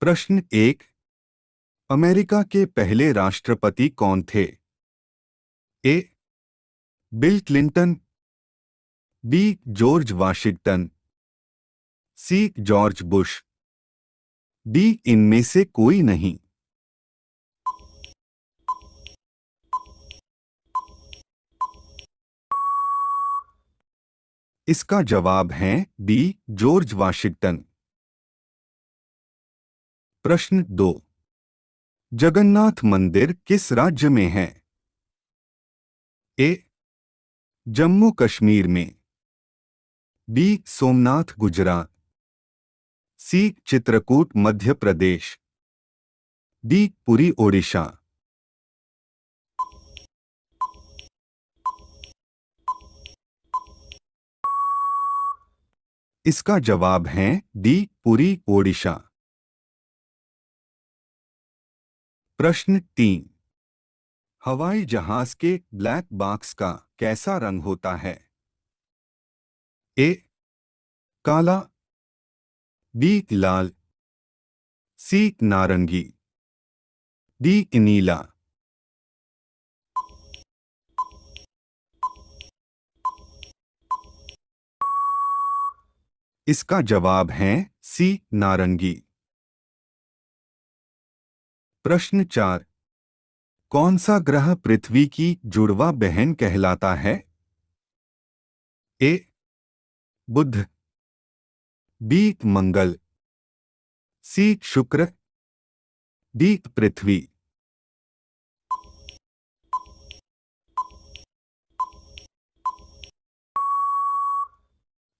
प्रश्न 1। अमेरिका के पहले राष्ट्रपति कौन थे? A. Bill Clinton, B. George Washington, C. George Bush, D. इनमें से कोई नहीं। इसका जवाब है बी. George Washington. प्रश्न 2। जगन्नाथ मंदिर किस राज्य में है? ए. जम्मू कश्मीर में, बी. सोमनाथ गुजरात, सी. चित्रकूट मध्य प्रदेश, डी. पुरी ओडिशा। इसका जवाब है डी. पुरी ओडिशा। प्रश्न 3। हवाई जहाज के ब्लैक बॉक्स का कैसा रंग होता है? ए. काला, बी. लाल, सी. नारंगी, डी. नीला। इसका जवाब है सी. नारंगी। प्रश्न 4। कौन सा ग्रह पृथ्वी की जुड़वा बहन कहलाता है? ए. बुध, बी. मंगल, सी. शुक्र, डी. पृथ्वी।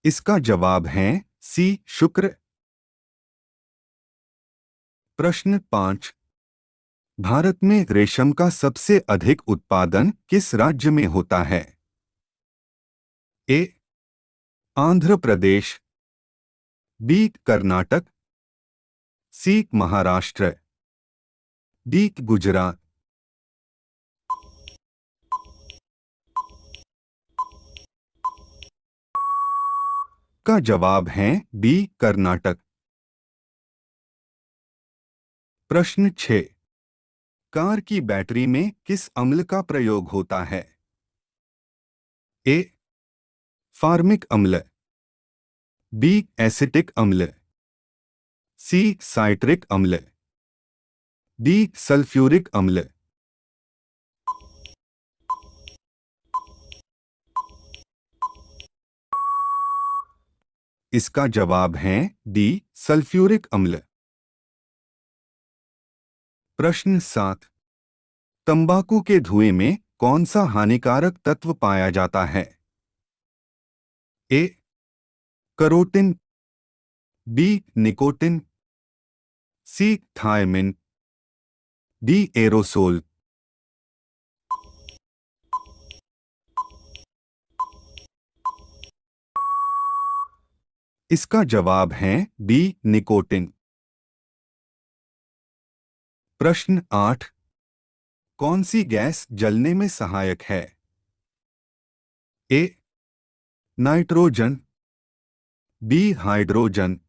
इसका जवाब है सी. शुक्र। प्रश्न 5। भारत में रेशम का सबसे अधिक उत्पादन किस राज्य में होता है? ए. आंध्र प्रदेश, बी. कर्नाटक, सी. महाराष्ट्र, डी. गुजरात। का जवाब है बी. कर्नाटक। प्रश्न 6। कार की बैटरी में किस अम्ल का प्रयोग होता है? ए. फार्मिक अम्ल, बी. एसिटिक अम्ल, सी. साइट्रिक अम्ल, डी. सल्फ्यूरिक अम्ल। इसका जवाब है डी. सल्फ्यूरिक अम्ल। प्रश्न 7। तंबाकू के धुएं में कौन सा हानिकारक तत्व पाया जाता है? A. Carotene, B. Nicotine, C. Thiamine, D. Aerosol. इसका जवाब है बी. निकोटिन। प्रश्न 8। कौन सी गैस जलने में सहायक है? A. Nitrogen, B. Hydrogen,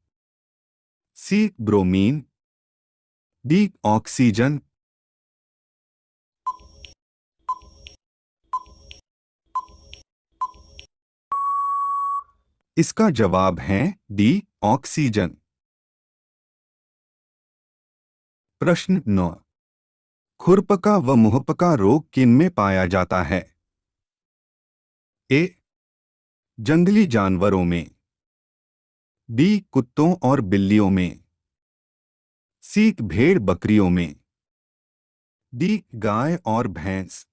C. Bromine, D. Oxygen. इसका जवाब है डी. ऑक्सीजन। प्रश्न 9। खुरपका व मुहपका रोग किन में पाया जाता है? ए. जंगली जानवरों में, बी. कुत्तों और बिल्लियों में, सी. भेड़ बकरियों में, डी. गाय और भैंस।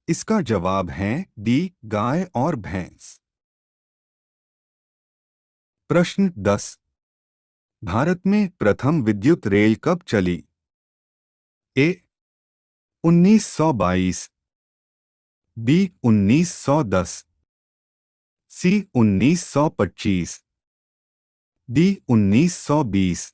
इसका जवाब है डी. गाय और भैंस। प्रश्न 10। भारत में प्रथम विद्युत रेल कब चली? ए. 1922, बी. 1910, सी. 1925, डी. 1920।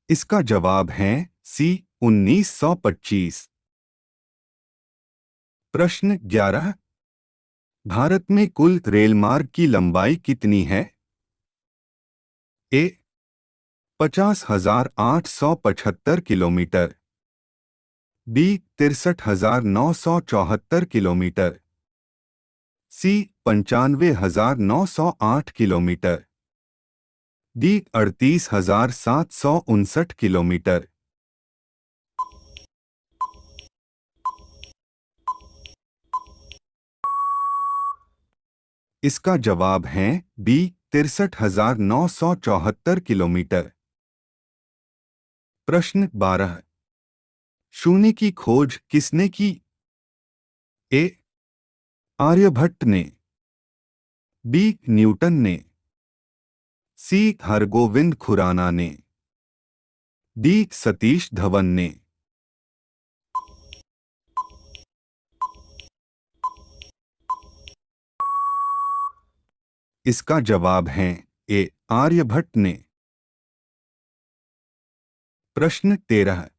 इसका जवाब है सी 1925। प्रश्न 11। भारत में कुल रेलमार्ग की लंबाई कितनी है? ए 50,875 किलोमीटर, बी 63,974 किलोमीटर, सी 95,908 किलोमीटर, डी 38,759 किलोमीटर। इसका जवाब है बी 63,974 किलोमीटर। प्रश्न 12। शून्य की खोज किसने की? ए आर्यभट्ट ने, बी न्यूटन ने, सी हरगोविंद खुराना ने, डी सतीश धवन ने। इसका जवाब है ए आर्यभट्ट ने। प्रश्न 13।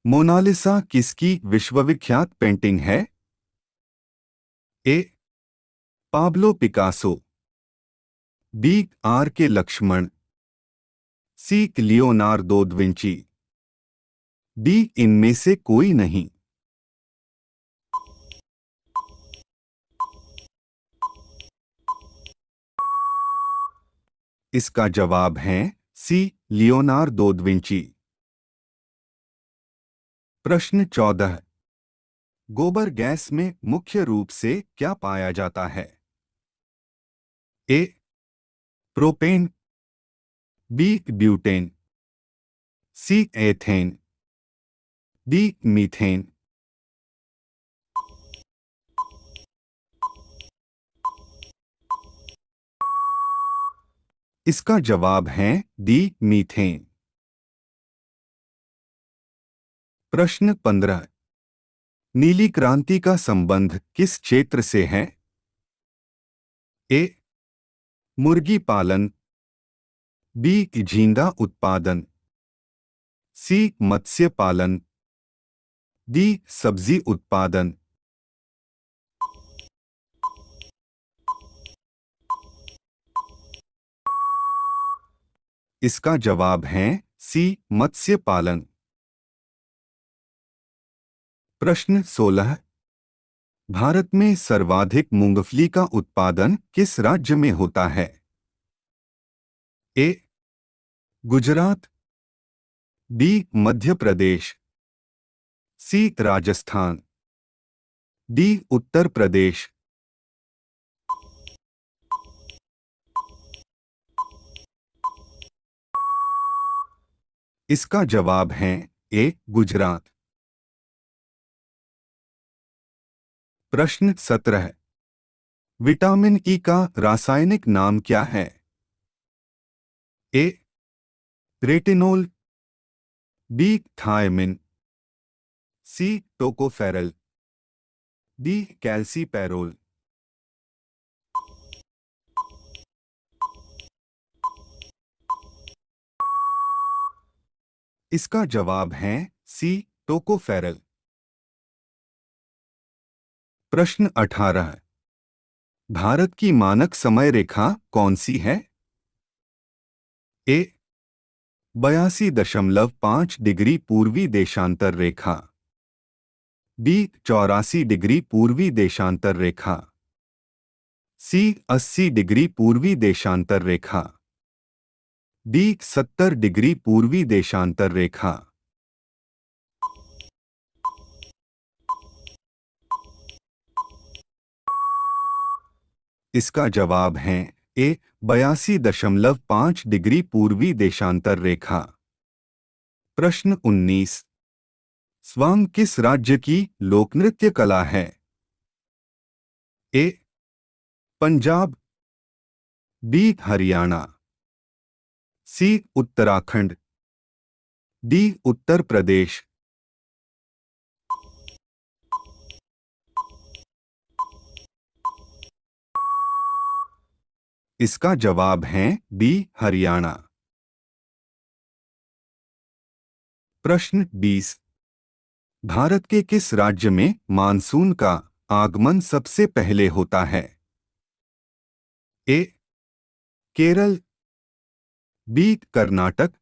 मोनालिसा किसकी विश्वविख्यात पेंटिंग है? ए पाब्लो पिकासो, बी आर के लक्ष्मण, सी लियोनार्दो विंची, डी इनमें से कोई नहीं। इसका जवाब है सी लियोनार्दो विंची। प्रश्न 14। गोबर गैस में मुख्य रूप से क्या पाया जाता है? ए प्रोपेन, बी ब्यूटेन, सी एथेन, डी मीथेन। इसका जवाब है डी मीथेन। प्रश्न 15। नीली क्रांति का संबंध किस क्षेत्र से है? ए मुर्गी पालन, बी झींगा उत्पादन, सी मत्स्य पालन, डी सब्जी उत्पादन। इसका जवाब है सी मत्स्य पालन। प्रश्न 16। भारत में सर्वाधिक मूंगफली का उत्पादन किस राज्य में होता है? ए गुजरात, बी मध्य प्रदेश, सी राजस्थान, डी उत्तर प्रदेश। इसका जवाब है ए गुजरात। प्रश्न 17। विटामिन ई का रासायनिक नाम क्या है? A retinol, B thiamine, C tocopherol, D calciferol. इसका जवाब है सी टोकोफेरल। प्रश्न 18। भारत की मानक समय रेखा कौन सी है? ए 82.5 डिग्री पूर्वी देशांतर रेखा, बी 84 डिग्री पूर्वी देशांतर रेखा, सी 80 डिग्री पूर्वी देशांतर रेखा, डी 70 डिग्री पूर्वी देशांतर रेखा। इसका जवाब है ए 82.5 डिग्री पूर्वी देशांतर रेखा। प्रश्न 19। स्वांग किस राज्य की लोकनृत्य कला है? ए पंजाब, बी हरियाणा, सी उत्तराखंड, डी उत्तर प्रदेश। इसका जवाब है बी हरियाणा। प्रश्न 20। भारत के किस राज्य में मानसून का आगमन सबसे पहले होता है? ए. केरल, बी. कर्नाटक,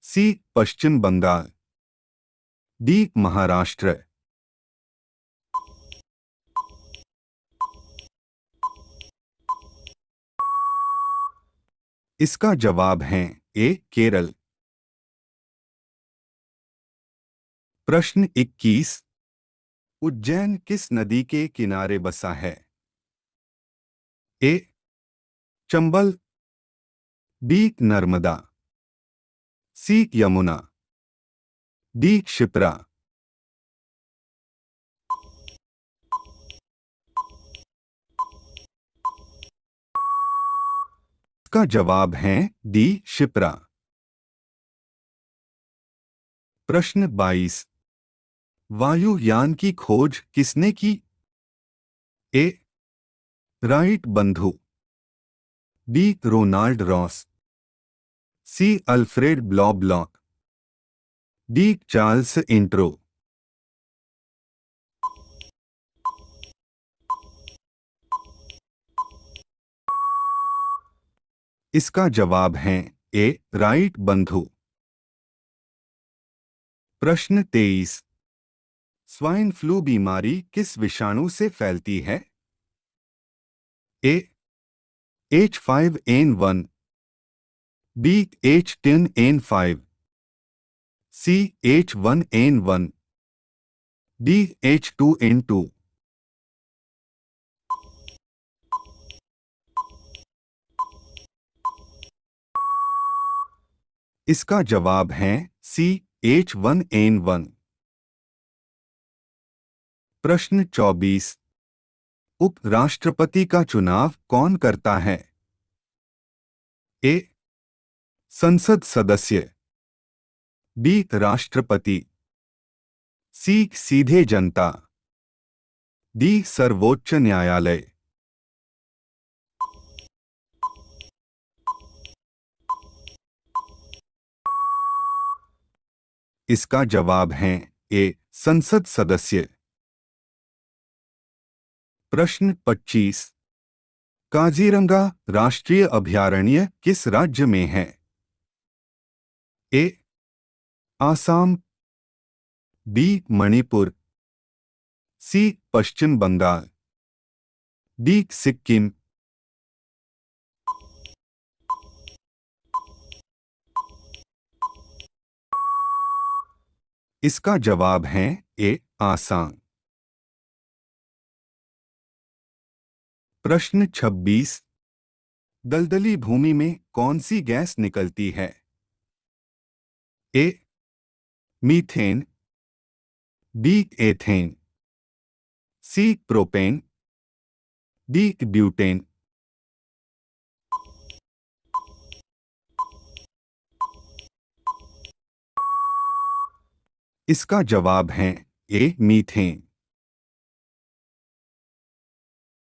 सी. पश्चिम बंगाल, डी. महाराष्ट्र। इसका जवाब है ए. केरल। प्रश्न 21। उज्जैन किस नदी के किनारे बसा है? ए. चंबल, बी. नर्मदा, सी. यमुना, डी. क्षिप्रा। इसका जवाब है डी. क्षिप्रा। प्रश्न 22। वायुयान की खोज किसने की? ए. राइट बंधु, B. Ronald Ross, C. Alfred Block, D. Charles इंट्रो। इसका जवाब है ए. राइट बंधु। प्रश्न 23। स्वाइन फ्लू बीमारी किस विषाणु से फैलती है? A. H5N1, B. H10N5, C. H1N1, D. H2N2। इसका जवाब है सी. H1N1। प्रश्न 24। उपराष्ट्रपति का चुनाव कौन करता है? ए. संसद सदस्य, बी. राष्ट्रपति, सी. सीधे जनता, डी. सर्वोच्च न्यायालय। इसका जवाब है ए. संसद सदस्य। प्रश्न 25। काजीरंगा राष्ट्रीय अभयारण्य किस राज्य में है? ए. आसाम, बी. मणिपुर, सी. पश्चिम बंगाल, डी. सिक्किम। इसका जवाब है ए. आसाम। प्रश्न 26। दलदली भूमि में कौन सी गैस निकलती है? A. Methane, B. Ethane, C. Propane, D. Butane. इसका जवाब है ए. मीथेन।